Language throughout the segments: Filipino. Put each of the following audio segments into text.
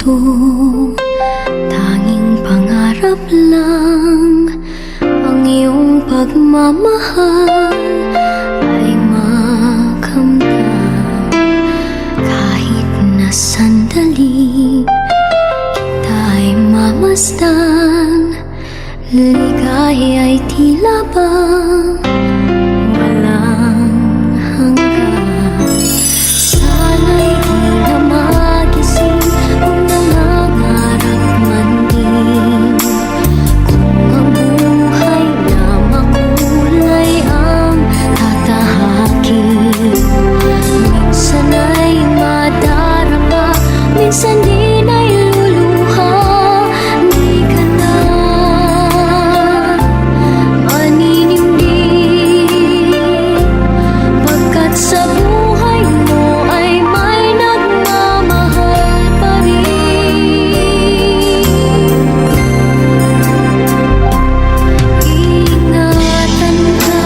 ito, tanging pangarap lang. Ang iyong pagmamahal ay makamtan. Kahit na sandali kita'y mamasdan, ligay ay tila bang walang hanggan. Sana'y di na magising kung nangangarap man din, kung ang buhay na makulay ang tatahakin. Minsan ay madarama, minsan din ay luluha. Di ka na maninindig, pagkat sa buhay mo ay may nagmamahal pa rin. Ingatan ka,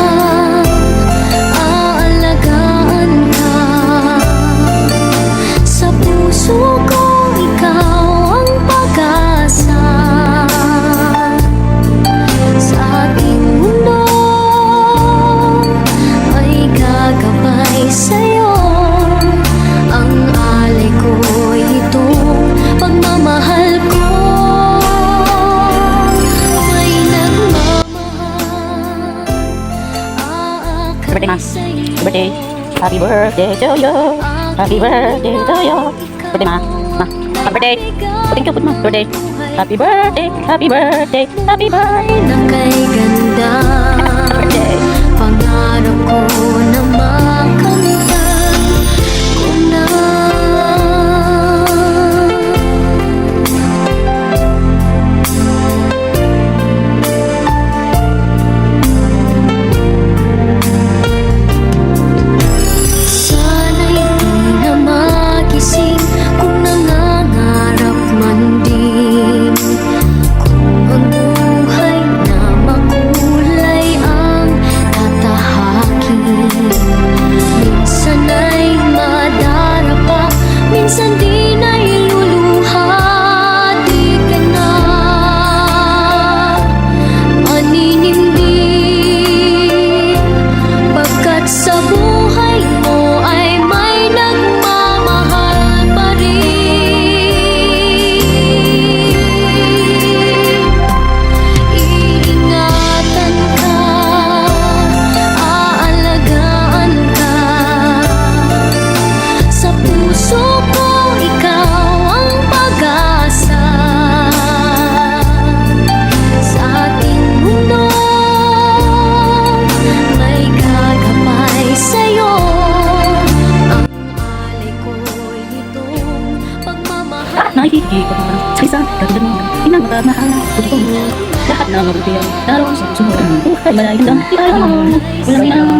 aalagaan ka. Sa puso ko ikaw ang pag-asa. Sa ating mundo ay gagabay sa'yo. Ang alay ko'y itong pagmamahal ko. May nagmamahal, Birthday, Ma. aakit sa'yo. Birthday. Happy birthday to you. Happy birthday to you. Birthday, Ma. Ma. Happy birthday. Puting cupid, Ma. Birthday. Happy birthday. Happy birthday. Happy birthday. Na kay ganda, Birthday. pangarap ko na makamtan ko na. Sana'y di na magising kung nangangarap man din, kung ang buhay na makulay ang tatahakin. Minsan ay madarapa, minsan din ay luluha. Di ka na maninindig, pagkat sa buhay mo ay may nagmamahal pa rin. Iingatan ka, aalagaan ka. Sa puso ko ikaw ang pag-asa. Sa ating mundo may gagabay sa'yo. Ang alay ko'y itong pagmamahal. Nakikikita ko naman sa isang katulad mo. Pinagmamahal ko dito. Lahat na mabuti ang naroon sa sumunod. Buhay malayo lang. Walang